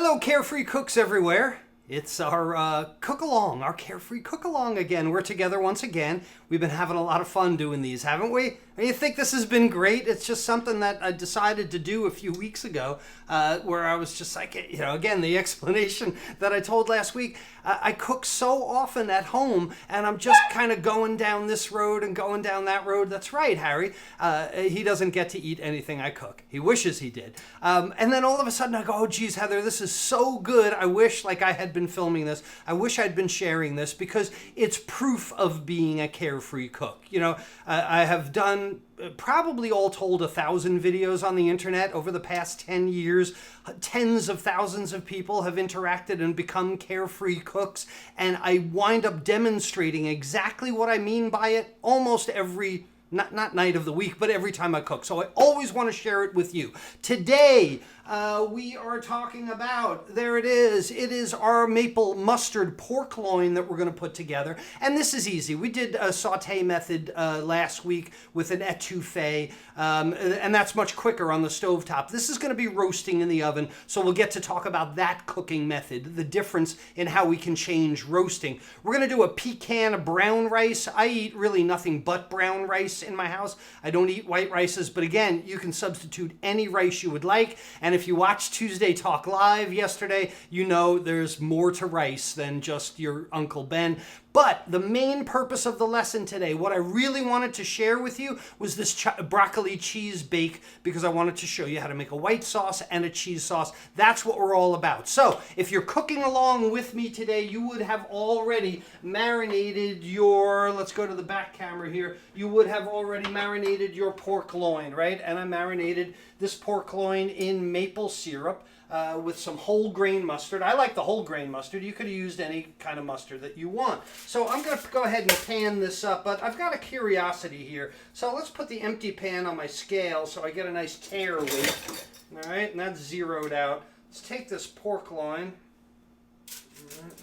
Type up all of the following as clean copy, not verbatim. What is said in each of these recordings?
Hello, carefree cooks everywhere. It's our cook-along, our carefree cook-along again. We're together once again. We've been having a lot of fun doing these, haven't we? You think this has been great? It's just something that I decided to do a few weeks ago where I was just like, again, the explanation that I told last week. I cook so often at home and I'm just kind of going down this road and going down that road. That's right, Harry. He doesn't get to eat anything I cook. He wishes he did. And then all of a sudden I go, oh, geez, Heather, this is so good. I wish I had been filming this. I wish I'd been sharing this because it's proof of being a carefree cook. I have done probably all told 1,000 videos on the internet over the past 10 years. Tens of thousands of people have interacted and become carefree cooks, and I wind up demonstrating exactly what I mean by it almost every not night of the week, but every time I cook. So I always want to share it with you. Today, we are talking about, there it is our maple mustard pork loin that we're going to put together. And this is easy. We did a saute method last week with an etouffee, and that's much quicker on the stovetop. This is going to be roasting in the oven, so we'll get to talk about that cooking method, the difference in how we can change roasting. We're going to do a pecan brown rice. I eat really nothing but brown rice in my house. I don't eat white rices, but again, you can substitute any rice you would like. And if you watched Tuesday Talk Live yesterday, you know there's more to rice than just your Uncle Ben. But the main purpose of the lesson today, what I really wanted to share with you was this broccoli cheese bake, because I wanted to show you how to make a white sauce and a cheese sauce. That's what we're all about. So if you're cooking along with me today, you would have already marinated your, let's go to the back camera here, you would have already marinated your pork loin, right? And I marinated this pork loin in maple syrup. With some whole grain mustard. I like the whole grain mustard. You could have used any kind of mustard that you want. So I'm going to go ahead and pan this up, but I've got a curiosity here. So let's put the empty pan on my scale so I get a nice tare weight. All right, and that's zeroed out. Let's take this pork loin.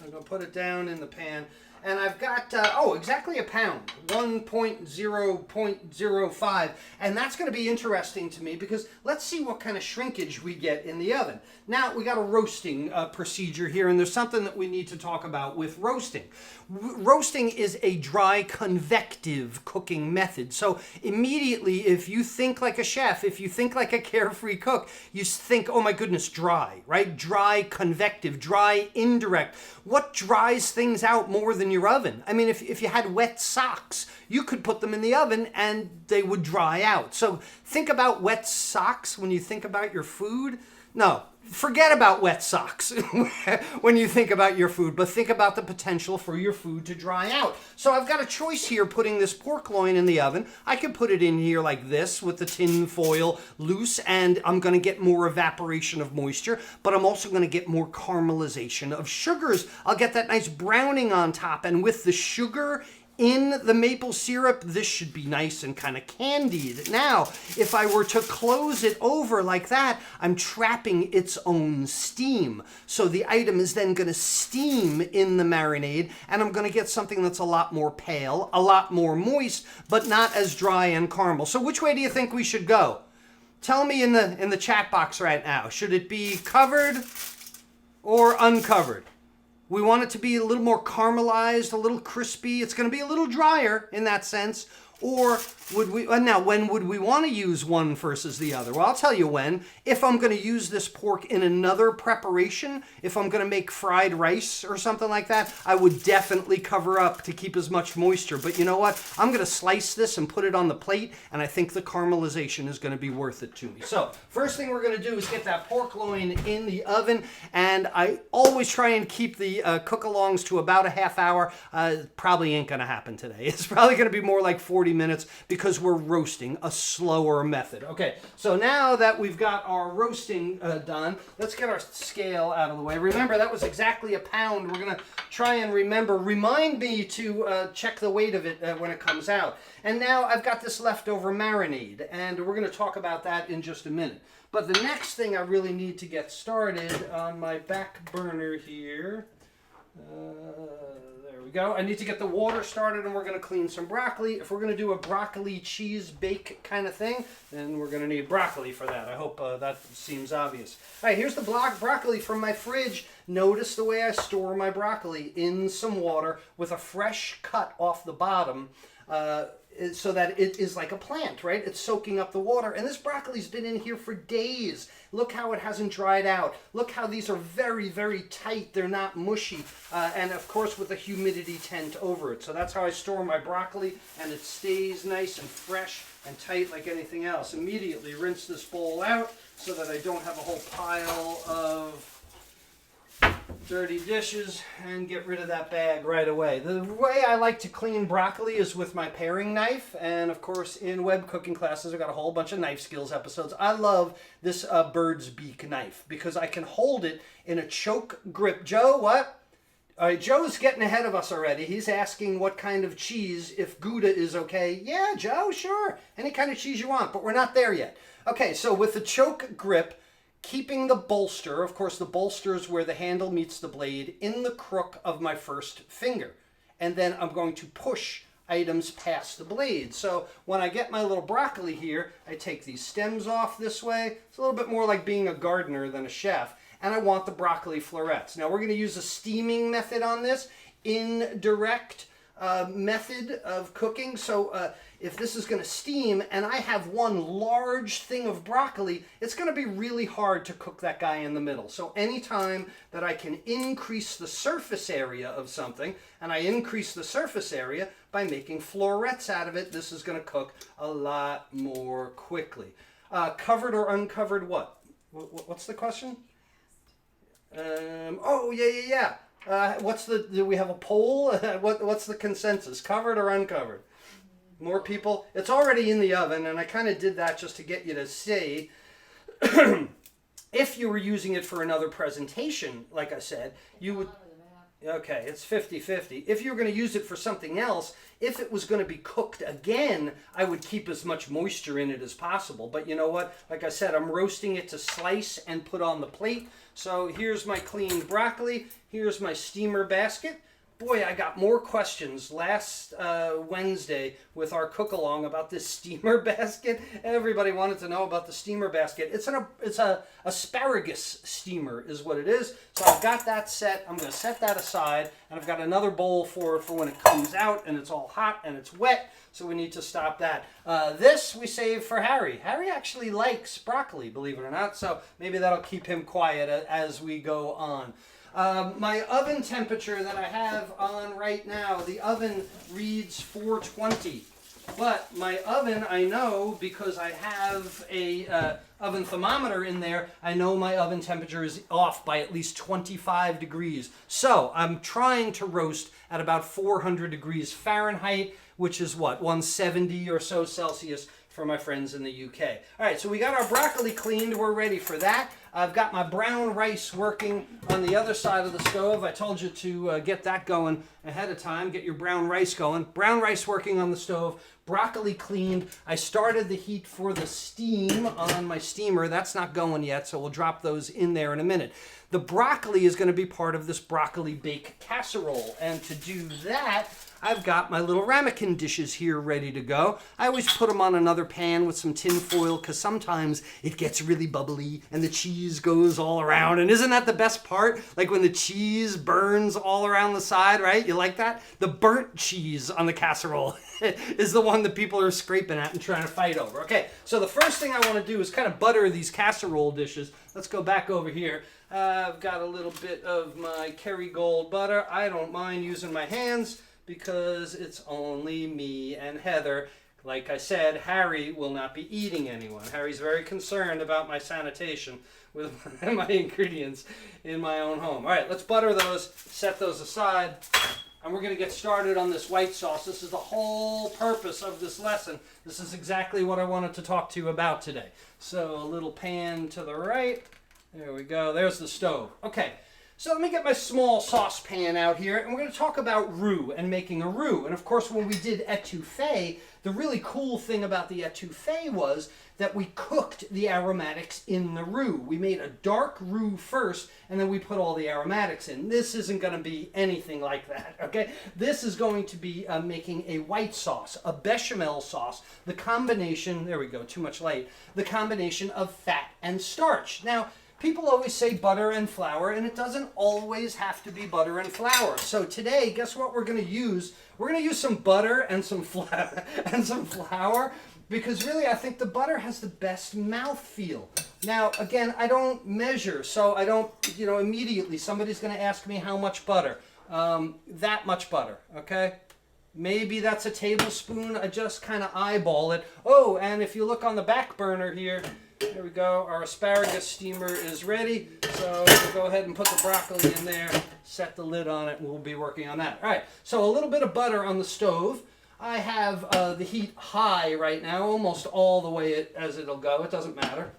I'm going to put it down in the pan. And I've got, exactly a pound, 1.0.05. And that's going to be interesting to me because let's see what kind of shrinkage we get in the oven. Now, we got a roasting procedure here, and there's something that we need to talk about with roasting. Roasting is a dry convective cooking method. So immediately, if you think like a chef, if you think like a carefree cook, you think, oh my goodness, dry, right? Dry convective, dry indirect. What dries things out more than your oven? I mean, if you had wet socks, you could put them in the oven and they would dry out. So think about wet socks when you think about your food. No, forget about wet socks when you think about your food, but think about the potential for your food to dry out. So I've got a choice here putting this pork loin in the oven. I could put it in here like this with the tin foil loose, and I'm going to get more evaporation of moisture, but I'm also going to get more caramelization of sugars. I'll get that nice browning on top, and with the sugar in the maple syrup, this should be nice and kind of candied. Now, if I were to close it over like that, I'm trapping its own steam. So the item is then going to steam in the marinade, and I'm going to get something that's a lot more pale, a lot more moist, but not as dry and caramel. So which way do you think we should go? Tell me in the chat box right now. Should it be covered or uncovered? We want it to be a little more caramelized, a little crispy. It's going to be a little drier in that sense. Or would we, now when would we want to use one versus the other? Well, I'll tell you when. If I'm going to use this pork in another preparation, if I'm going to make fried rice or something like that, I would definitely cover up to keep as much moisture. But you know what? I'm going to slice this and put it on the plate, and I think the caramelization is going to be worth it to me. So first thing we're going to do is get that pork loin in the oven, and I always try and keep the cook-alongs to about a half hour. Probably ain't going to happen today. It's probably going to be more like 40 minutes because we're roasting a slower method. Okay, so now that we've got our roasting done, let's get our scale out of the way. Remember, that was exactly a pound. We're going to try and remind me to check the weight of it when it comes out. And now I've got this leftover marinade, and we're going to talk about that in just a minute. But the next thing I really need to get started on my back burner here, there we go. I need to get the water started, and we're going to clean some broccoli. If we're going to do a broccoli cheese bake kind of thing, then we're going to need broccoli for that. I hope that seems obvious. All right, here's the broccoli from my fridge. Notice the way I store my broccoli in some water with a fresh cut off the bottom, so that it is like a plant, right? It's soaking up the water. And this broccoli's been in here for days. Look how it hasn't dried out. Look how these are very, very tight. They're not mushy. And of course with a humidity tent over it. So that's how I store my broccoli, and it stays nice and fresh and tight like anything else. Immediately rinse this bowl out so that I don't have a whole pile of dirty dishes, and get rid of that bag right away. The way I like to clean broccoli is with my paring knife, and of course in web cooking classes I've got a whole bunch of knife skills episodes. I love this bird's beak knife because I can hold it in a choke grip. Joe, what? All right, Joe's getting ahead of us already. He's asking what kind of cheese, if Gouda is okay. Yeah, Joe, sure. Any kind of cheese you want, but we're not there yet. Okay, so with the choke grip, keeping the bolster, of course the bolster is where the handle meets the blade, in the crook of my first finger. And then I'm going to push items past the blade. So when I get my little broccoli here, I take these stems off this way. It's a little bit more like being a gardener than a chef. And I want the broccoli florets. Now we're going to use a steaming method on this, indirect method of cooking. So if this is going to steam and I have one large thing of broccoli, it's going to be really hard to cook that guy in the middle. So anytime that I can increase the surface area of something, and I increase the surface area by making florets out of it, this is going to cook a lot more quickly. Covered or uncovered what? What's the question? Oh, yeah. Do we have a poll? What's the consensus? Covered or uncovered? More people? It's already in the oven, and I kind of did that just to get you to see. If you were using it for another presentation, like I said, you would... Okay, it's 50-50. If you were going to use it for something else, if it was going to be cooked again, I would keep as much moisture in it as possible. But you know what? Like I said, I'm roasting it to slice and put on the plate. So here's my cleaned broccoli. Here's my steamer basket. Boy, I got more questions last Wednesday with our cook-along about this steamer basket. Everybody wanted to know about the steamer basket. It's a asparagus steamer is what it is. So I've got that set. I'm going to set that aside, and I've got another bowl for it for when it comes out and it's all hot and it's wet. So we need to stop that. This we save for Harry. Harry actually likes broccoli, believe it or not. So maybe that'll keep him quiet as we go on. My oven temperature that I have on right now, the oven reads 420. But my oven, I know because I have a oven thermometer in there, I know my oven temperature is off by at least 25 degrees. So I'm trying to roast at about 400 degrees Fahrenheit, which is what, 170 or so Celsius for my friends in the UK. All right, so we got our broccoli cleaned. We're ready for that. I've got my brown rice working on the other side of the stove. I told you to get that going ahead of time. Get your brown rice going. Brown rice working on the stove. Broccoli cleaned. I started the heat for the steam on my steamer. That's not going yet, so we'll drop those in there in a minute. The broccoli is going to be part of this broccoli bake casserole. And to do that, I've got my little ramekin dishes here ready to go. I always put them on another pan with some tin foil because sometimes it gets really bubbly and the cheese goes all around. And isn't that the best part? Like when the cheese burns all around the side, right? You like that? The burnt cheese on the casserole is the one that people are scraping at and trying to fight over. Okay, so the first thing I want to do is kind of butter these casserole dishes. Let's go back over here. I've got a little bit of my Kerrygold butter. I don't mind using my hands because it's only me and Heather. Like I said, Harry will not be eating anyone. Harry's very concerned about my sanitation with my ingredients in my own home. All right, let's butter those, set those aside, and we're going to get started on this white sauce. This is the whole purpose of this lesson. This is exactly what I wanted to talk to you about today. So a little pan to the right. There we go. There's the stove. Okay. So let me get my small saucepan out here, and we're going to talk about roux and making a roux. And of course, when we did etouffee, the really cool thing about the etouffee was that we cooked the aromatics in the roux. We made a dark roux first, and then we put all the aromatics in. This isn't going to be anything like that, okay? This is going to be making a white sauce, a bechamel sauce, the combination, there we go, too much light, the combination of fat and starch. Now, people always say butter and flour, and it doesn't always have to be butter and flour. So today, guess what we're going to use? We're going to use some butter and some flour, because really I think the butter has the best mouthfeel. Now, again, I don't measure, so I don't, immediately somebody's going to ask me how much butter. That much butter, okay? Maybe that's a tablespoon. I just kind of eyeball it. Oh, and if you look on the back burner here, there we go. Our asparagus steamer is ready. So we'll go ahead and put the broccoli in there, set the lid on it, and we'll be working on that. All right, so a little bit of butter on the stove. I have the heat high right now, almost all the way as it'll go. It doesn't matter.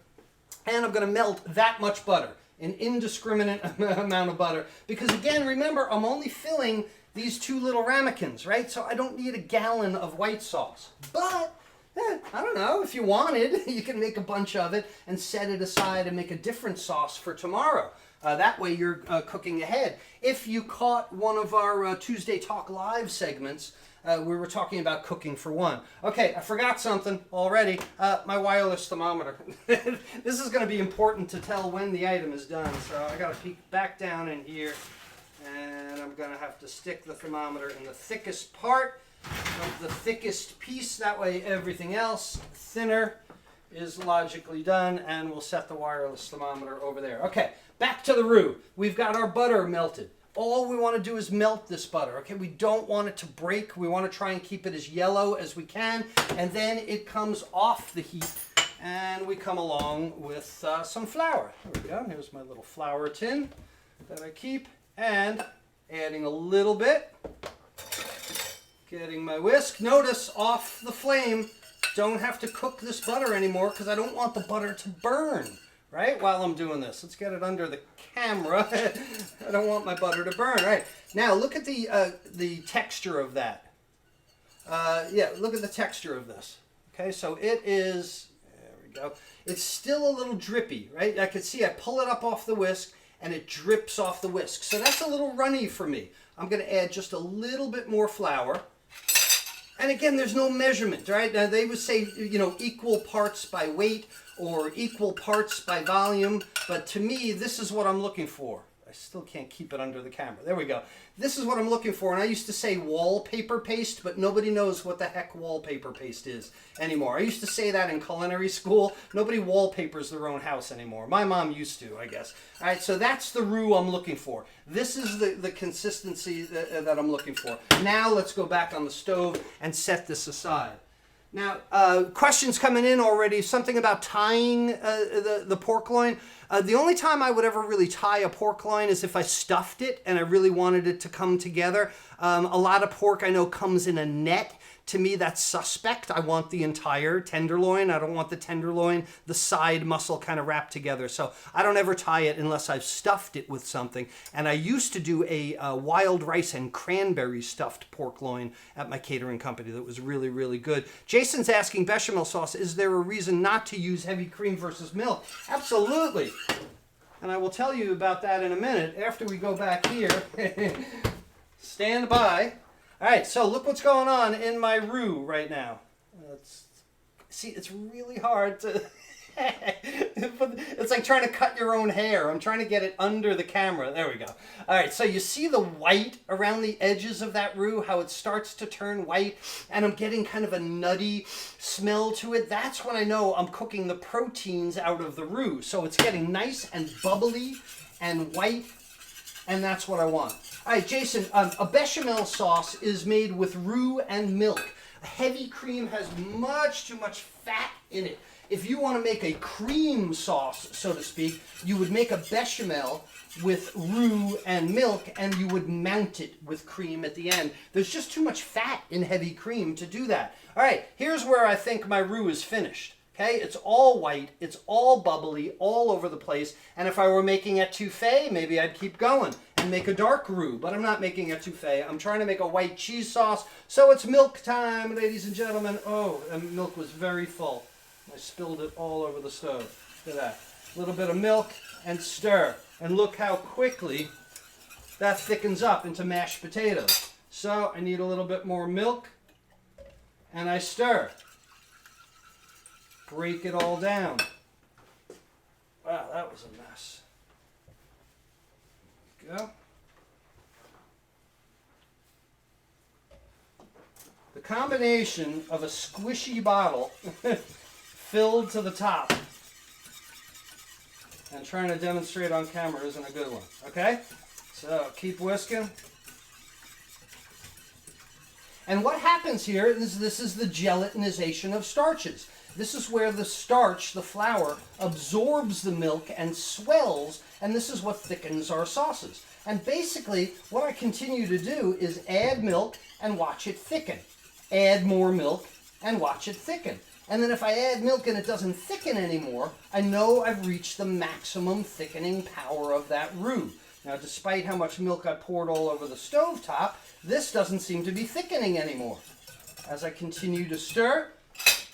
And I'm going to melt that much butter, an indiscriminate amount of butter. Because again, remember, I'm only filling these 2 little ramekins, right? So I don't need a gallon of white sauce. But I don't know, if you wanted, you can make a bunch of it and set it aside and make a different sauce for tomorrow. That way you're cooking ahead. If you caught one of our Tuesday Talk Live segments, we were talking about cooking for one. Okay, I forgot something already. My wireless thermometer. This is going to be important to tell when the item is done. So I got to peek back down in here, and I'm going to have to stick the thermometer in the thickest part of the thickest piece. That way everything else thinner is logically done, and we'll set the wireless thermometer over there. Okay, back to the roux. We've got our butter melted. All we want to do is melt this butter, okay? We don't want it to break. We want to try and keep it as yellow as we can, and then it comes off the heat, and we come along with some flour. There we go. Here's my little flour tin that I keep, and adding a little bit. Getting my whisk. Notice, off the flame. Don't have to cook this butter anymore because I don't want the butter to burn, right, while I'm doing this. Let's get it under the camera. I don't want my butter to burn. All right. Now, look at the texture of that. Yeah, look at the texture of this. Okay, so it is, there we go. It's still a little drippy, right? I can see I pull it up off the whisk, and it drips off the whisk. So that's a little runny for me. I'm going to add just a little bit more flour. And again, there's no measurement, right? Now, they would say, equal parts by weight or equal parts by volume. But to me, this is what I'm looking for. I still can't keep it under the camera. There we go. This is what I'm looking for. And I used to say wallpaper paste, but nobody knows what the heck wallpaper paste is anymore. I used to say that in culinary school. Nobody wallpapers their own house anymore. My mom used to, I guess. All right, so that's the roux I'm looking for. This is the consistency that I'm looking for. Now let's go back on the stove and set this aside. Now, questions coming in already. Something about tying the pork loin. The only time I would ever really tie a pork loin is if I stuffed it and I really wanted it to come together. A lot of pork I know comes in a net. To me, that's suspect. I want the entire tenderloin. I don't want the tenderloin, the side muscle kind of wrapped together. So I don't ever tie it unless I've stuffed it with something. And I used to do a wild rice and cranberry stuffed pork loin at my catering company that was really, really good. Jason's asking, bechamel sauce, is there a reason not to use heavy cream versus milk? Absolutely. And I will tell you about that in a minute after we go back here. Stand by. All right, so look what's going on in my roux right now. See, it's really hard to... It's like trying to cut your own hair. I'm trying to get it under the camera. There we go. All right, so you see the white around the edges of that roux, how it starts to turn white, and I'm getting kind of a nutty smell to it. That's when I know I'm cooking the proteins out of the roux. So it's getting nice and bubbly and white, and that's what I want. All right, Jason, a bechamel sauce is made with roux and milk. A heavy cream has much too much fat in it. If you want to make a cream sauce, so to speak, you would make a bechamel with roux and milk, and you would mount it with cream at the end. There's just too much fat in heavy cream to do that. All right, here's where I think my roux is finished. Okay, it's all white, it's all bubbly, all over the place. And if I were making etouffee, maybe I'd keep going and make a dark roux, but I'm not making etouffee. I'm trying to make a white cheese sauce. So it's milk time, ladies and gentlemen. Oh, and milk was very full. I spilled it all over the stove. Look at that. A little bit of milk and stir. And look how quickly that thickens up into mashed potatoes. So I need a little bit more milk and I stir. Break it all down. Wow, that was a mess. There we go. The combination of a squishy bottle filled to the top and trying to demonstrate on camera isn't a good one. Okay? So keep whisking. And what happens here is this is the gelatinization of starches. This is where the starch, the flour, absorbs the milk and swells, and this is what thickens our sauces. And basically, what I continue to do is add milk and watch it thicken. Add more milk and watch it thicken. And then if I add milk and it doesn't thicken anymore, I know I've reached the maximum thickening power of that roux. Now, despite how much milk I poured all over the stovetop, this doesn't seem to be thickening anymore. As I continue to stir,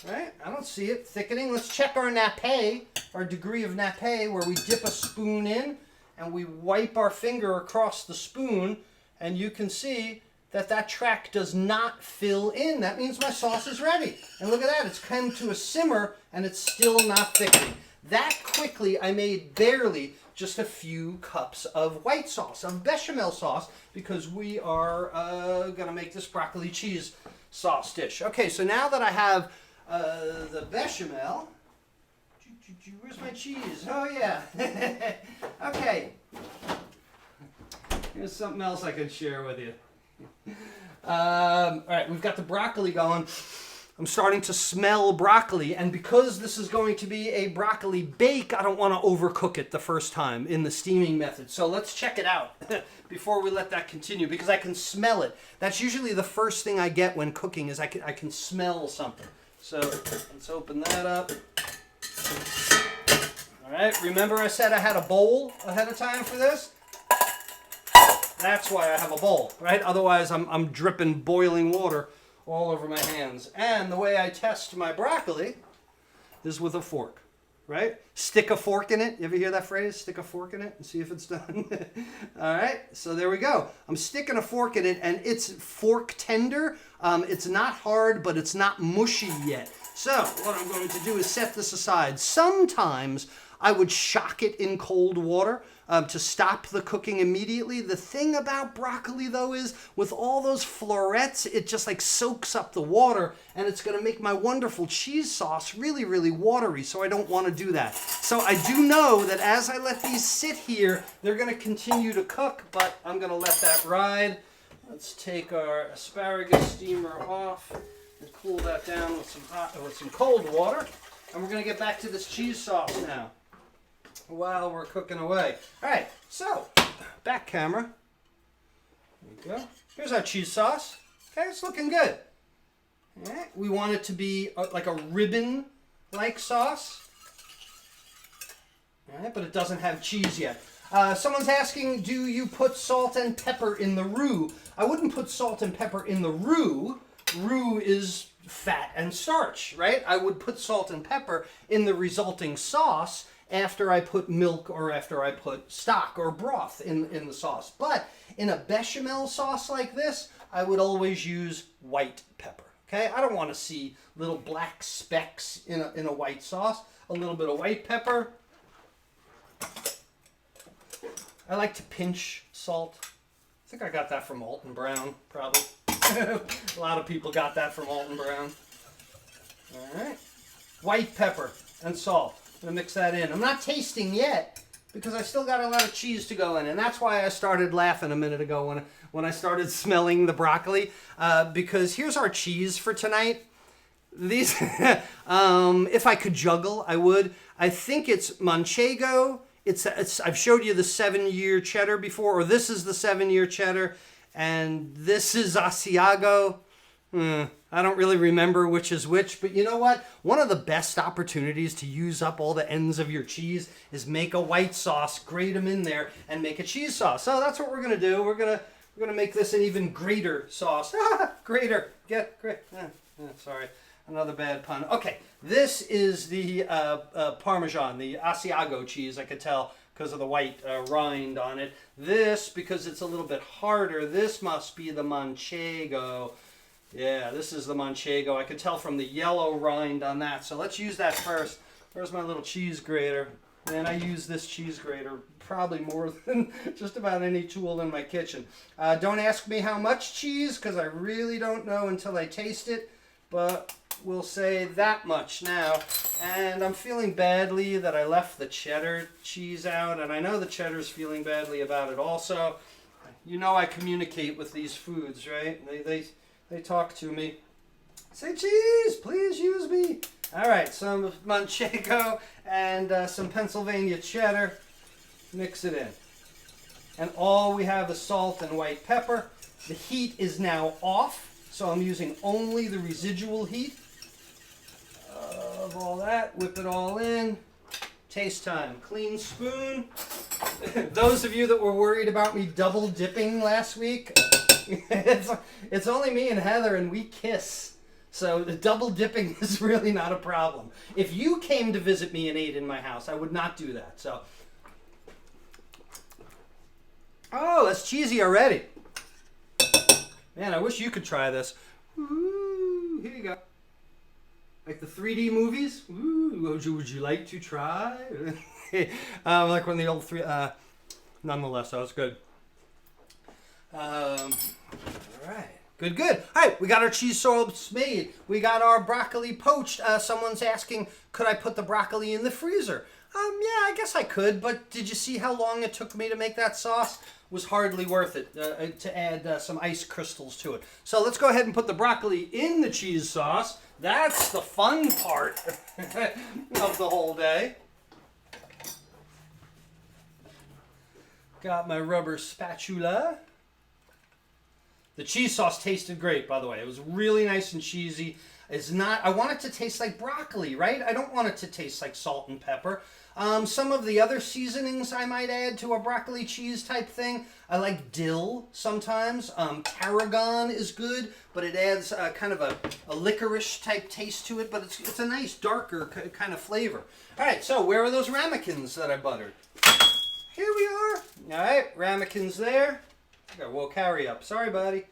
right, I don't see it thickening. Let's check our nappe, our degree of nappe, where we dip a spoon in and we wipe our finger across the spoon, and you can see that that track does not fill in. That means my sauce is ready. And look at that, it's come to a simmer and it's still not thickening. That quickly I made barely just a few cups of white sauce, of bechamel sauce, because we are gonna make this broccoli cheese sauce dish. Okay, so now that I have the bechamel, where's my cheese? Oh yeah, okay. Here's something else I could share with you. All right, we've got the broccoli going. I'm starting to smell broccoli, and because this is going to be a broccoli bake, I don't want to overcook it the first time in the steaming method. So let's check it out before we let that continue, because I can smell it. That's usually the first thing I get when cooking, is I can smell something. So let's open that up. All right, remember I said I had a bowl ahead of time for this? That's why I have a bowl, right? Otherwise I'm dripping boiling water all over my hands. And the way I test my broccoli is with a fork, right? Stick a fork in it. You ever hear that phrase? Stick a fork in it and see if it's done. All right, so there we go. I'm sticking a fork in it, and it's fork tender. It's not hard, but it's not mushy yet. So what I'm going to do is set this aside. Sometimes I would shock it in cold water to stop the cooking immediately. The thing about broccoli, though, is with all those florets, it just like soaks up the water, and it's going to make my wonderful cheese sauce really, really watery, so I don't want to do that. So I do know that as I let these sit here, they're going to continue to cook, but I'm going to let that ride. Let's take our asparagus steamer off and cool that down with some cold water, and we're going to get back to this cheese sauce now while we're cooking away. All right, so back camera. There we go. Here's our cheese sauce. Okay, it's looking good. All right, we want it to be like a ribbon-like sauce. All right, but it doesn't have cheese yet. Someone's asking, do you put salt and pepper in the roux? I wouldn't put salt and pepper in the roux. Roux is fat and starch, right? I would put salt and pepper in the resulting sauce after I put milk or after I put stock or broth in the sauce. But in a bechamel sauce like this, I would always use white pepper. Okay, I don't want to see little black specks in a white sauce. A little bit of white pepper. I like to pinch salt. I think I got that from Alton Brown, probably. A lot of people got that from Alton Brown. All right, white pepper and salt. I'm gonna mix that in. I'm not tasting yet because I still got a lot of cheese to go in, and that's why I started laughing a minute ago when I started smelling the broccoli. Because here's our cheese for tonight. These, if I could juggle, I would. I think it's Manchego. I've showed you the 7-year cheddar before, or this is the 7-year cheddar, and this is Asiago. I don't really remember which is which, but you know what? One of the best opportunities to use up all the ends of your cheese is make a white sauce, grate them in there, and make a cheese sauce. So that's what we're gonna do. We're gonna make this an even greater sauce. Greater. Great. Sorry, another bad pun. Okay, this is the Parmesan, the Asiago cheese. I could tell because of the white rind on it. This, because it's a little bit harder, this must be the Manchego. Yeah, this is the Manchego. I could tell from the yellow rind on that. So let's use that first. Where's my little cheese grater? And I use this cheese grater probably more than just about any tool in my kitchen. Don't ask me how much cheese, because I really don't know until I taste it. But we'll say that much now. And I'm feeling badly that I left the cheddar cheese out, and I know the cheddar's feeling badly about it also. You know I communicate with these foods, right? They talk to me. Say, cheese, please use me. All right, some Manchego and some Pennsylvania cheddar. Mix it in. And all we have is salt and white pepper. The heat is now off, so I'm using only the residual heat of all that. Whip it all in. Taste time. Clean spoon. Those of you that were worried about me double dipping last week, it's only me and Heather, and we kiss. So the double dipping is really not a problem. If you came to visit me and ate in my house, I would not do that. So, oh, that's cheesy already. Man, I wish you could try this. Ooh, here you go. Like the 3D movies. Ooh, would you like to try? Like when the old three. Nonetheless, that was good. All right. Good. All right, we got our cheese sauce made. We got our broccoli poached. Someone's asking, could I put the broccoli in the freezer? Yeah, I guess I could, but did you see how long it took me to make that sauce? It was hardly worth it to add some ice crystals to it. So let's go ahead and put the broccoli in the cheese sauce. That's the fun part of the whole day. Got my rubber spatula. The cheese sauce tasted great, by the way. It was really nice and cheesy. I want it to taste like broccoli, right? I don't want it to taste like salt and pepper. Some of the other seasonings I might add to a broccoli cheese type thing. I like dill sometimes. Tarragon is good, but it adds kind of a licorice type taste to it, but it's a nice darker kind of flavor. All right, so where are those ramekins that I buttered? Here we are. All right, ramekins there. We'll carry up. Sorry, buddy.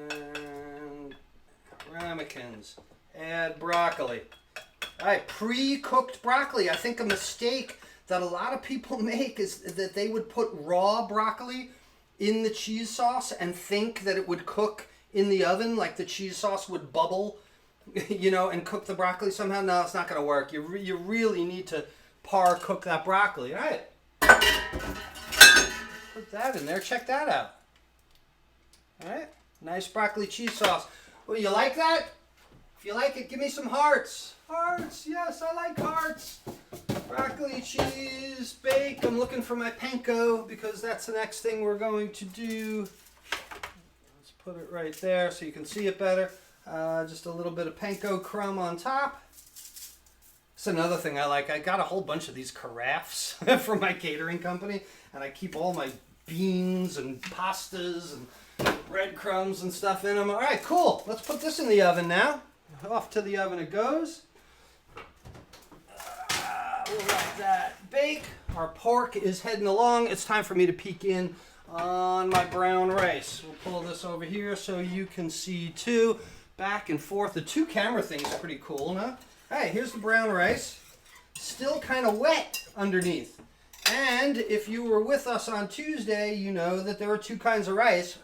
And ramekins. Add broccoli. All right, pre-cooked broccoli. I think a mistake that a lot of people make is that they would put raw broccoli in the cheese sauce and think that it would cook in the oven, like the cheese sauce would bubble, and cook the broccoli somehow. No, it's not going to work. You really need to cook that broccoli. All right. Put that in there. Check that out. All right. Nice broccoli cheese sauce. Well, you like that? If you like it, give me some hearts. Hearts. Yes, I like hearts. Broccoli cheese, bake. I'm looking for my panko because that's the next thing we're going to do. Let's put it right there so you can see it better. Just a little bit of panko crumb on top. That's another thing I like. I got a whole bunch of these carafes from my catering company, and I keep all my beans and pastas and breadcrumbs and stuff in them. All right, cool. Let's put this in the oven now. Off to the oven it goes. We'll let that bake. Our pork is heading along. It's time for me to peek in on my brown rice. We'll pull this over here so you can see too. Back and forth. The two camera things are pretty cool, huh? All right, here's the brown rice. Still kind of wet underneath. And if you were with us on Tuesday, you know that there are two kinds of rice.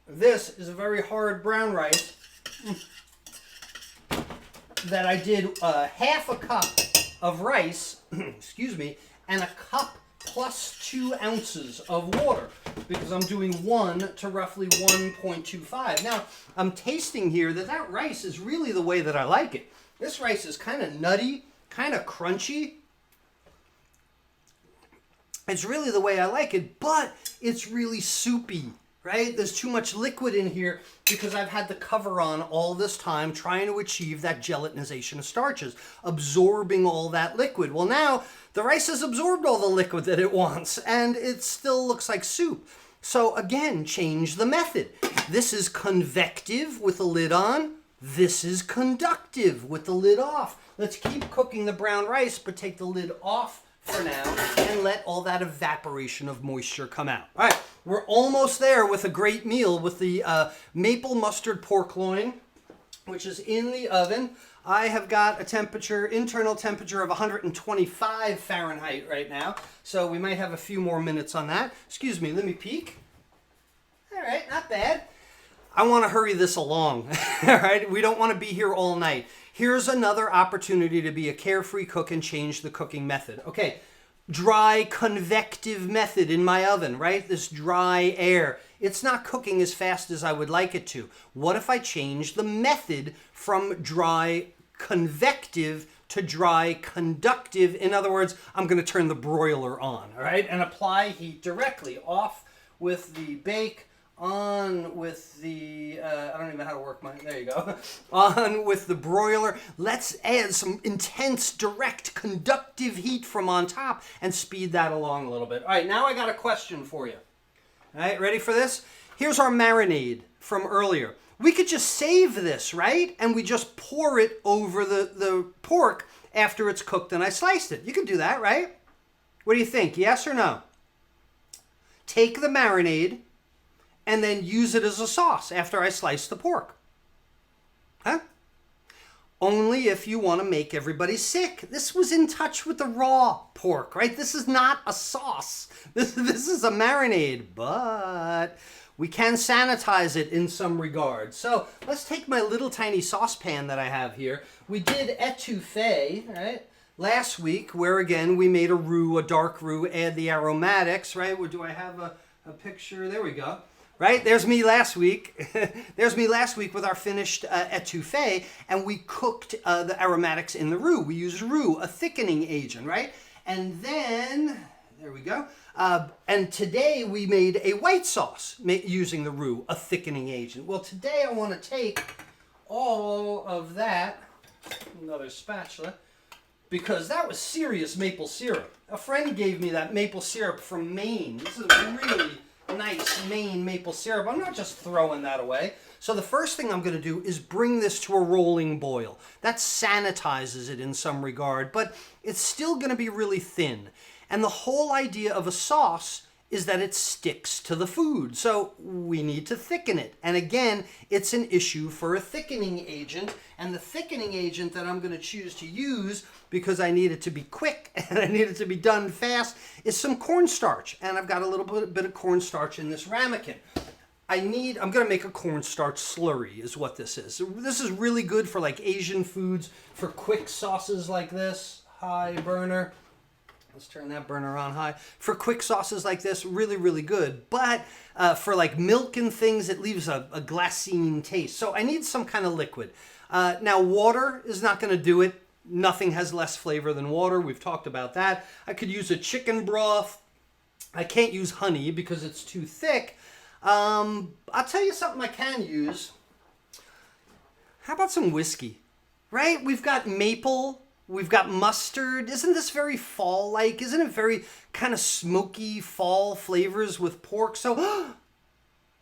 This is a very hard brown rice that I did half a cup of rice, excuse me, and a cup plus 2 ounces of water because I'm doing 1 to roughly 1.25. Now, I'm tasting here that rice is really the way that I like it. This rice is kind of nutty, kind of crunchy. It's really the way I like it, but it's really soupy. right? There's too much liquid in here because I've had the cover on all this time trying to achieve that gelatinization of starches, absorbing all that liquid. Well, now the rice has absorbed all the liquid that it wants and it still looks like soup. So again, change the method. This is convective with the lid on. This is conductive with the lid off. Let's keep cooking the brown rice, but take the lid off for now and let all that evaporation of moisture come out. All right, we're almost there with a great meal with the maple mustard pork loin, which is in the oven. I have got a temperature, internal temperature of 125 Fahrenheit right now, so we might have a few more minutes on that. Excuse me, let me peek. All right, not bad. I want to hurry this along, all right? We don't want to be here all night. Here's another opportunity to be a carefree cook and change the cooking method. Okay, dry convective method in my oven, right? This dry air. It's not cooking as fast as I would like it to. What if I change the method from dry convective to dry conductive? In other words, I'm going to turn the broiler on, all right? And apply heat directly. Off with the bake, on with the, I don't even know how to work mine, there you go. On with the broiler. Let's add some intense, direct, conductive heat from on top and speed that along a little bit. All right, now I got a question for you. All right, ready for this? Here's our marinade from earlier. We could just save this, right? And we just pour it over the pork after it's cooked and I sliced it. You could do that, right? What do you think, yes or no? Take the marinade and then use it as a sauce after I slice the pork. Huh? Only if you want to make everybody sick. This was in touch with the raw pork, right? This is not a sauce. This is a marinade, but we can sanitize it in some regard. So let's take my little tiny saucepan that I have here. We did etouffee, right? Last week, where again we made a roux, a dark roux, add the aromatics, right? Do I have a picture? There we go. Right, there's me last week. There's me last week with our finished etouffee, and we cooked the aromatics in the roux. We used roux, a thickening agent, right? And then, there we go. And today we made a white sauce using the roux, a thickening agent. Well, today I want to take all of that, another spatula, because that was serious maple syrup. A friend gave me that maple syrup from Maine. This is really nice Maine maple syrup. I'm not just throwing that away. So the first thing I'm going to do is bring this to a rolling boil. That sanitizes it in some regard, but it's still going to be really thin. And the whole idea of a sauce is that it sticks to the food. So we need to thicken it. And again, it's an issue for a thickening agent. And the thickening agent that I'm going to choose to use, because I need it to be quick and I need it to be done fast, is some cornstarch. And I've got a little bit of cornstarch in this ramekin. I'm going to make a cornstarch slurry is what this is. This is really good for like Asian foods, for quick sauces like this. High burner. Let's turn that burner on high. For quick sauces like this, really, really good. But for like milk and things, it leaves a glassine taste. So I need some kind of liquid. Now, water is not going to do it. Nothing has less flavor than water. We've talked about that. I could use a chicken broth. I can't use honey because it's too thick. I'll tell you something I can use. How about some whiskey? Right? We've got maple. We've got mustard. Isn't this very fall-like? Isn't it very kind of smoky fall flavors with pork? So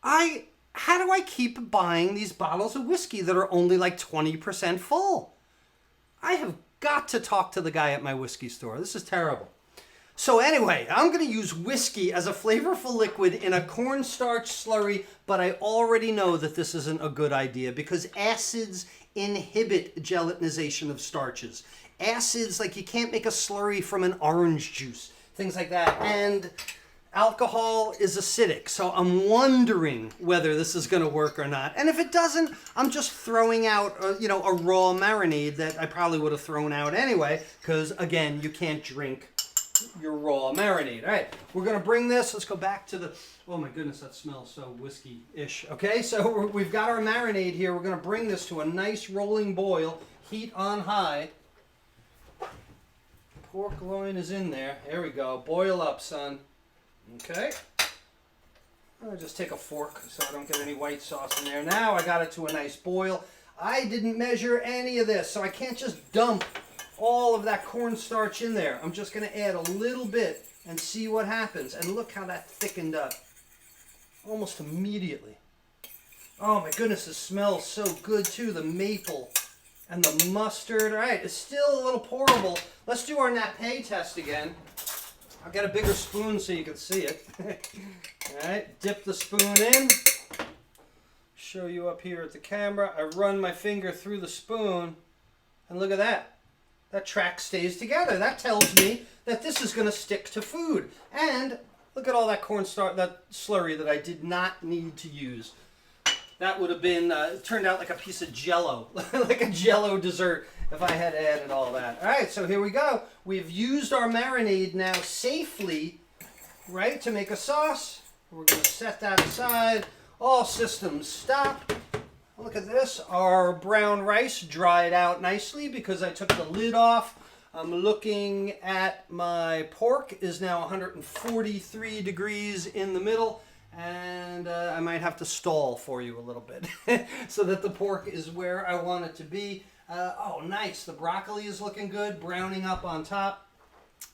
how do I keep buying these bottles of whiskey that are only like 20% full? I have got to talk to the guy at my whiskey store. This is terrible. So anyway, I'm going to use whiskey as a flavorful liquid in a cornstarch slurry, but I already know that this isn't a good idea because acids inhibit gelatinization of starches. Acids, like you can't make a slurry from an orange juice, things like that. And alcohol is acidic, so I'm wondering whether this is going to work or not. And if it doesn't, I'm just throwing out, a raw marinade that I probably would have thrown out anyway, because again, you can't drink your raw marinade. All right, we're going to bring this. Let's go back to the, oh my goodness, that smells so whiskey-ish. Okay, so we've got our marinade here. We're going to bring this to a nice rolling boil, heat on high. Pork loin is in there. There we go. Boil up, son. Okay. I'll just take a fork so I don't get any white sauce in there. Now I got it to a nice boil. I didn't measure any of this, so I can't just dump all of that cornstarch in there. I'm just going to add a little bit and see what happens. And look how that thickened up almost immediately. Oh my goodness, it smells so good too. The maple and the mustard. All right, it's still a little pourable. Let's do our nappe test again. I'll get a bigger spoon so you can see it. All right, dip the spoon in. Show you up here at the camera. I run my finger through the spoon, and look at that. That track stays together. That tells me that this is going to stick to food. And look at all that cornstarch, that slurry that I did not need to use. That would have been, turned out like a piece of Jell-O, like a Jell-O dessert if I had added all that. All right, so here we go. We've used our marinade now safely, right, to make a sauce. We're going to set that aside. All systems stop. Look at this. Our brown rice dried out nicely because I took the lid off. I'm looking at my pork is now 143 degrees in the middle. And I might have to stall for you a little bit so that the pork is where I want it to be. Oh, nice. The broccoli is looking good, browning up on top.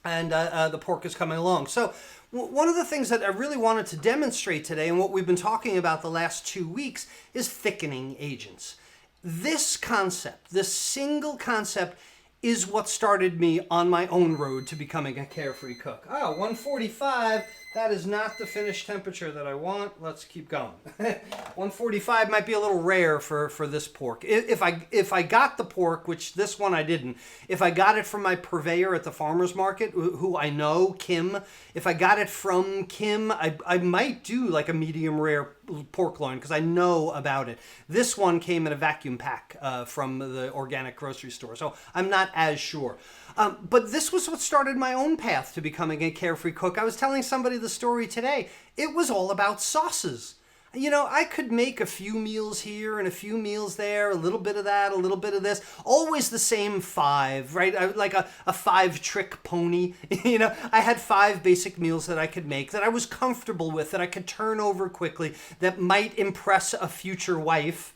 And the pork is coming along. So one of the things that I really wanted to demonstrate today, and what we've been talking about the last 2 weeks, is thickening agents. This concept, this single concept, is what started me on my own road to becoming a carefree cook. Oh, 145. That is not the finished temperature that I want. Let's keep going. 145 might be a little rare for this pork. If I got the pork, which this one I didn't, if I got it from my purveyor at the farmer's market, who I know, Kim, if I got it from Kim, I might do like a medium rare pork loin because I know about it. This one came in a vacuum pack from the organic grocery store, so I'm not as sure. But this was what started my own path to becoming a carefree cook. I was telling somebody the story today. It was all about sauces. You know, I could make a few meals here and a few meals there, a little bit of that, a little bit of this. Always the same 5, right? Like a 5-trick pony. You know, I had 5 basic meals that I could make, that I was comfortable with, that I could turn over quickly, that might impress a future wife.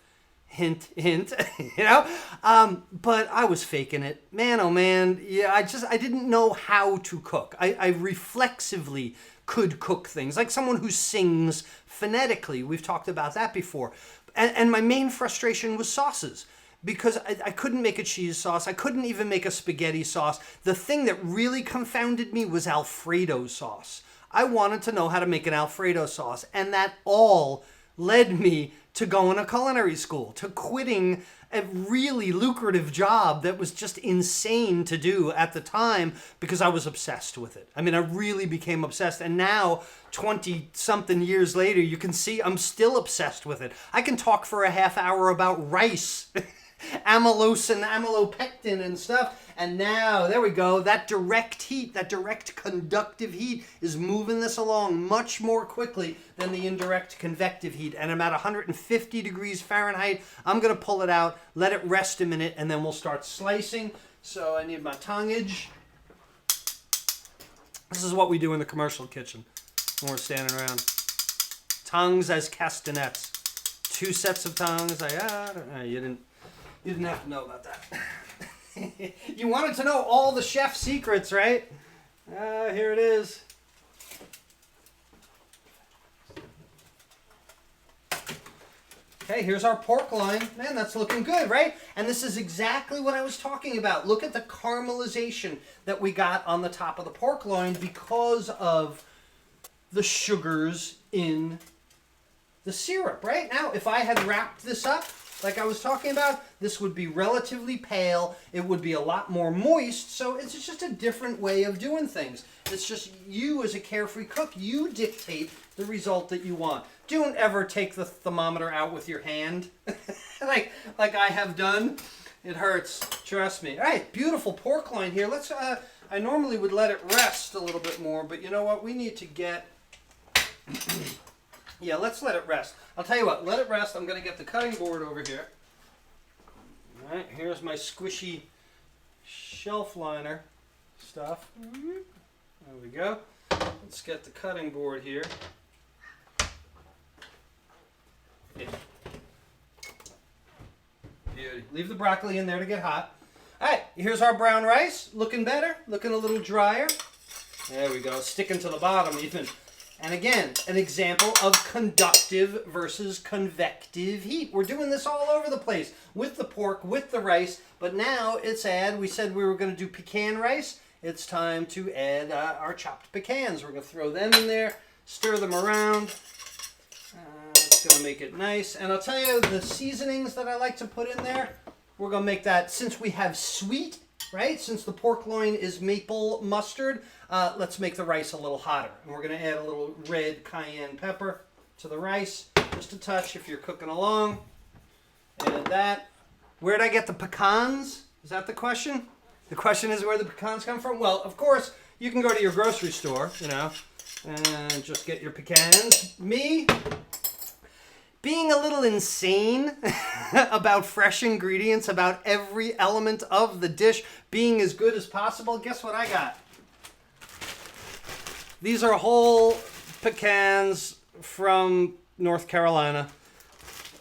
Hint, hint, you know? But I was faking it. Man, oh man, yeah, I didn't know how to cook. I reflexively could cook things, like someone who sings phonetically. We've talked about that before. And my main frustration was sauces, because I couldn't make a cheese sauce. I couldn't even make a spaghetti sauce. The thing that really confounded me was Alfredo sauce. I wanted to know how to make an Alfredo sauce, and that all led me to going to culinary school, to quitting a really lucrative job that was just insane to do at the time because I was obsessed with it. I mean, I really became obsessed. And now, 20-something years later, you can see I'm still obsessed with it. I can talk for a half hour about rice, amylose and amylopectin and stuff. And now, there we go, that direct heat, that direct conductive heat is moving this along much more quickly than the indirect convective heat. And I'm at 150 degrees Fahrenheit. I'm going to pull it out, let it rest a minute, and then we'll start slicing. So I need my tongage. This is what we do in the commercial kitchen when we're standing around. Tongs as castanets. 2 sets of tongs. I don't know, you didn't have to know about that. You wanted to know all the chef secrets, right? Here it is. Okay, here's our pork loin. Man, that's looking good, right? And this is exactly what I was talking about. Look at the caramelization that we got on the top of the pork loin because of the sugars in the syrup, right? Now, if I had wrapped this up, like I was talking about, this would be relatively pale. It would be a lot more moist. So it's just a different way of doing things. It's just you as a carefree cook, you dictate the result that you want. Don't ever take the thermometer out with your hand like I have done. It hurts. Trust me. All right, beautiful pork loin here. Let's. I normally would let it rest a little bit more, but you know what? We need to get. Yeah, let's let it rest. I'll tell you what, let it rest. I'm going to get the cutting board over here. All right, here's my squishy shelf liner stuff. There we go. Let's get the cutting board here. Beauty. Leave the broccoli in there to get hot. All right, here's our brown rice. Looking better, looking a little drier. There we go, sticking to the bottom even. And again, an example of conductive versus convective heat. We're doing this all over the place with the pork, with the rice, but now it's we said we were going to do pecan rice. It's time to add our chopped pecans. We're going to throw them in there, stir them around. It's going to make it nice. And I'll tell you the seasonings that I like to put in there. We're going to make that, since we have sweet, right? Since the pork loin is maple mustard, let's make the rice a little hotter. And we're going to add a little red cayenne pepper to the rice, just a touch if you're cooking along. Add that. Where'd I get the pecans? Is that the question? The question is where the pecans come from? Well, of course, you can go to your grocery store, and just get your pecans. Me, being a little insane about fresh ingredients, about every element of the dish being as good as possible, guess what I got? These are whole pecans from North Carolina,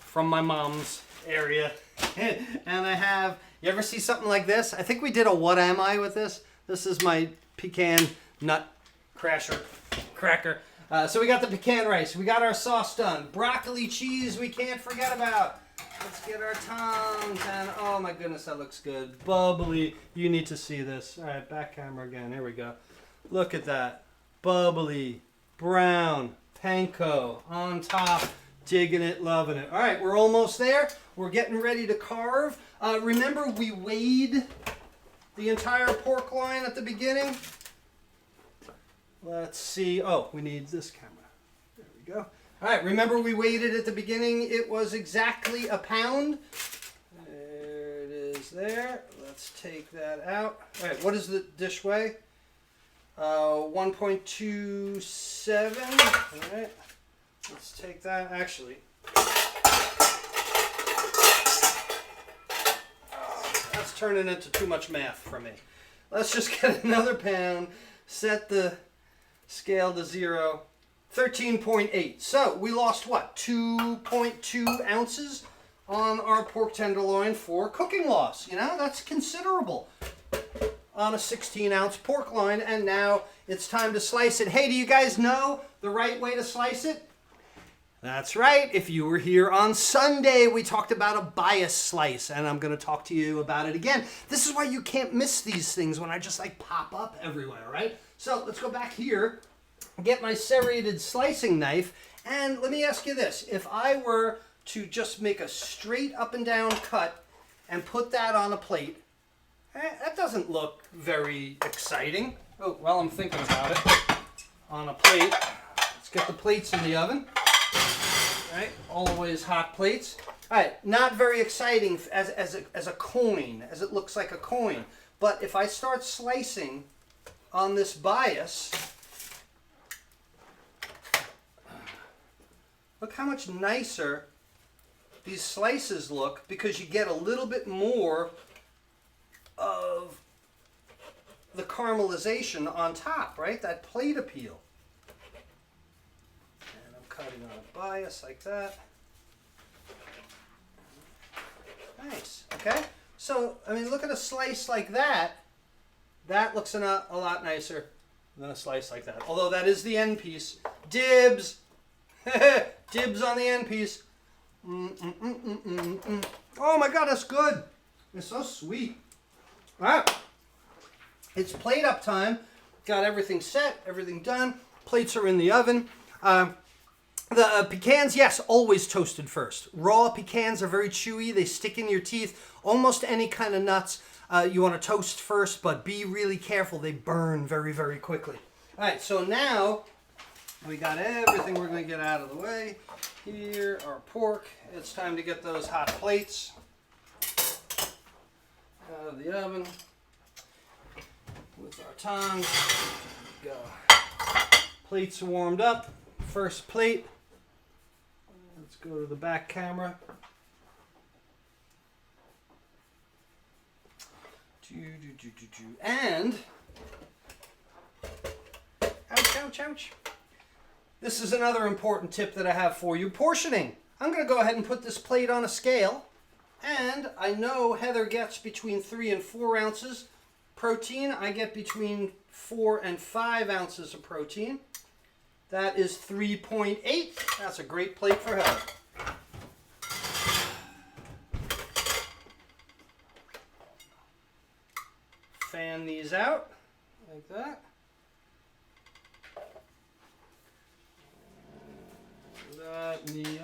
from my mom's area. And I have, you ever see something like this? I think we did a What Am I with this. This is my pecan nut cracker. So we got the pecan rice. We got our sauce done. Broccoli cheese we can't forget about. Let's get our tongs. And oh my goodness, that looks good. Bubbly. You need to see this. All right, back camera again. Here we go. Look at that. Bubbly, brown, panko on top. Digging it, loving it. All right, we're almost there. We're getting ready to carve. Remember, we weighed the entire pork loin at the beginning. Let's see. Oh, we need this camera. There we go. All right, remember we weighed it at the beginning. It was exactly a pound. There it is there. Let's take that out. All right, what does the dish weigh? 1.27. All right. Let's take that, actually. That's turning into too much math for me. Let's just get another pound, set the scale to 0, 13.8. So we lost what, 2.2 ounces on our pork tenderloin for cooking loss. That's considerable on a 16-ounce pork loin, and now it's time to slice it. Hey, do you guys know the right way to slice it? That's right. If you were here on Sunday, we talked about a bias slice, and I'm going to talk to you about it again. This is why you can't miss these things when I just pop up everywhere, right? So let's go back here, get my serrated slicing knife, and let me ask you this. If I were to just make a straight up and down cut and put that on a plate, that doesn't look very exciting. Oh, while I'm thinking about it, on a plate, let's get the plates in the oven. Right, always hot plates. All right, not very exciting as a coin, as it looks like a coin. But if I start slicing on this bias, look how much nicer these slices look, because you get a little bit more of the caramelization on top, right? That plate appeal. Cutting on a bias like that. Nice, okay? So, look at a slice like that. That looks a lot nicer than a slice like that. Although that is the end piece. Dibs! Dibs on the end piece. Oh my God, that's good. It's so sweet. All right. It's plate up time. Got everything set, everything done. Plates are in the oven. The pecans, yes, always toasted first. Raw pecans are very chewy. They stick in your teeth. Almost any kind of nuts you want to toast first, but be really careful. They burn very, very quickly. All right, so now we got everything we're going to get out of the way. Here, our pork. It's time to get those hot plates out of the oven with our tongs. Go. Plates are warmed up. First plate. Let's go to the back camera. And, ouch. This is another important tip that I have for you. Portioning. I'm going to go ahead and put this plate on a scale. And I know Heather gets between 3 and 4 ounces protein. I get between 4 and 5 ounces of protein. That is 3.8. That's a great plate for Heather. Fan these out like that.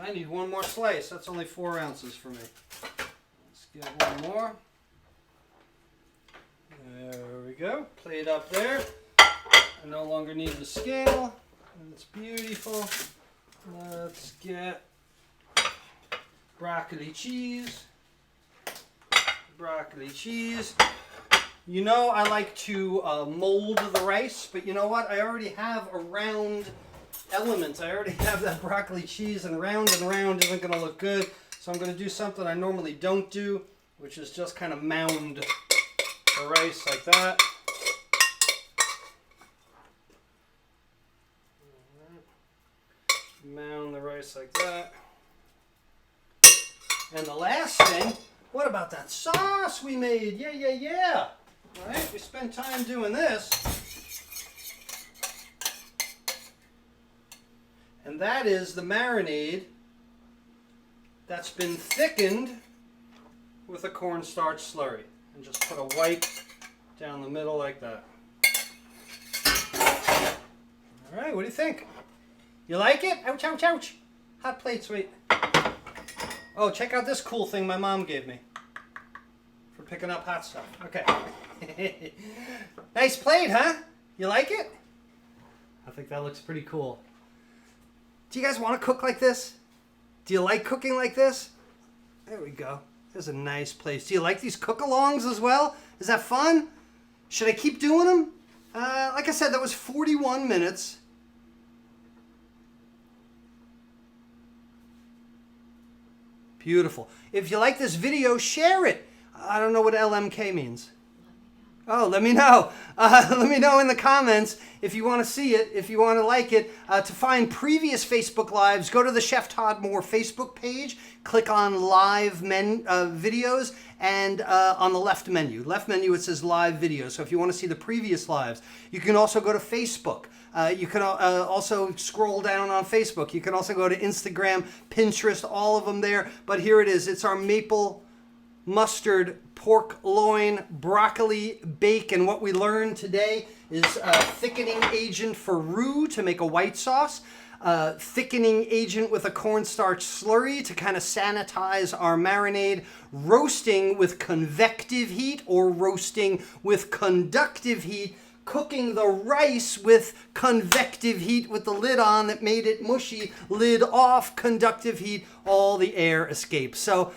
I need one more slice. That's only 4 ounces for me. Let's get one more. There we go. Plate up there. I no longer need the scale. And it's beautiful. Let's get broccoli cheese. Broccoli cheese. You know I like to mold the rice, but you know what? I already have a round element. I already have that broccoli cheese, and round isn't going to look good. So I'm going to do something I normally don't do, which is just kind of mound the rice like that. Mound the rice like that. And the last thing, what about that sauce we made? Yeah. All right, we spent time doing this. And that is the marinade that's been thickened with a cornstarch slurry. And just put a wipe down the middle like that. All right, what do you think? You like it? Ouch, ouch, ouch. Hot plates, wait. Oh, check out this cool thing my mom gave me for picking up hot stuff. Okay. Nice plate, huh? You like it? I think that looks pretty cool. Do you guys want to cook like this? Do you like cooking like this? There we go. There's a nice place. Do you like these cook-alongs as well? Is that fun? Should I keep doing them? Like I said, that was 41 minutes. Beautiful. If you like this video, share it. I don't know what LMK means. Oh, let me know. Let me know in the comments if you want to see it, if you want to like it. To find previous Facebook Lives, go to the Chef Todd Moore Facebook page, click on live videos, and on the left menu. Left menu, it says live videos. So if you want to see the previous lives, you can also go to Facebook. You can also scroll down on Facebook. You can also go to Instagram, Pinterest, all of them there. But here it is. It's our maple mustard, pork loin, broccoli, bacon. What we learned today is thickening agent for roux to make a white sauce, thickening agent with a cornstarch slurry to kind of sanitize our marinade, roasting with convective heat or roasting with conductive heat, cooking the rice with convective heat with the lid on that made it mushy, lid off, conductive heat, all the air escapes. So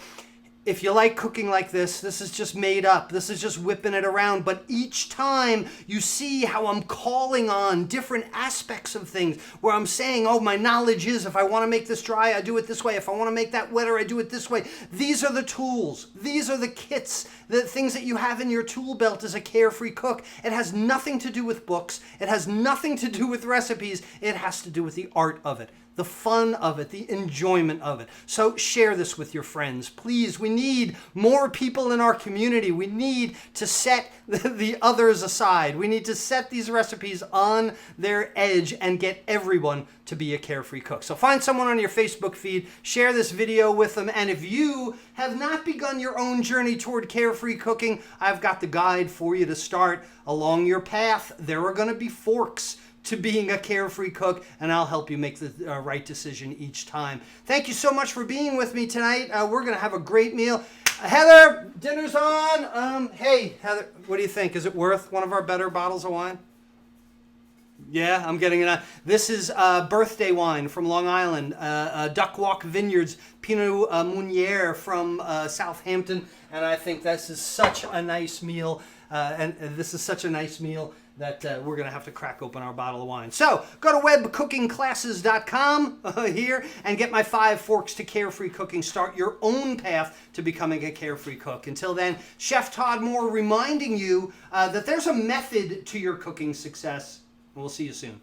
if you like cooking like this is just made up. This is just whipping it around. But each time you see how I'm calling on different aspects of things, where I'm saying, oh, my knowledge is if I want to make this dry, I do it this way. If I want to make that wetter, I do it this way. These are the tools. These are the kits, the things that you have in your tool belt as a carefree cook. It has nothing to do with books. It has nothing to do with recipes. It has to do with the art of it, the fun of it, the enjoyment of it. So share this with your friends. Please, we need more people in our community. We need to set the others aside. We need to set these recipes on their edge and get everyone to be a carefree cook. So find someone on your Facebook feed, share this video with them, and if you have not begun your own journey toward carefree cooking, I've got the guide for you to start along your path. There are going to be forks to being a carefree cook, and I'll help you make the right decision each time. Thank you so much for being with me tonight. We're going to have a great meal. Heather, dinner's on. Hey, Heather, what do you think? Is it worth one of our better bottles of wine? Yeah, I'm getting it on. This is birthday wine from Long Island, Duck Walk Vineyards Pinot Meunier from Southampton, and I think this is such a nice meal, and this is such a nice meal that we're going to have to crack open our bottle of wine. So go to webcookingclasses.com here and get my 5 forks to carefree cooking. Start your own path to becoming a carefree cook. Until then, Chef Todd Moore reminding you that there's a method to your cooking success. We'll see you soon.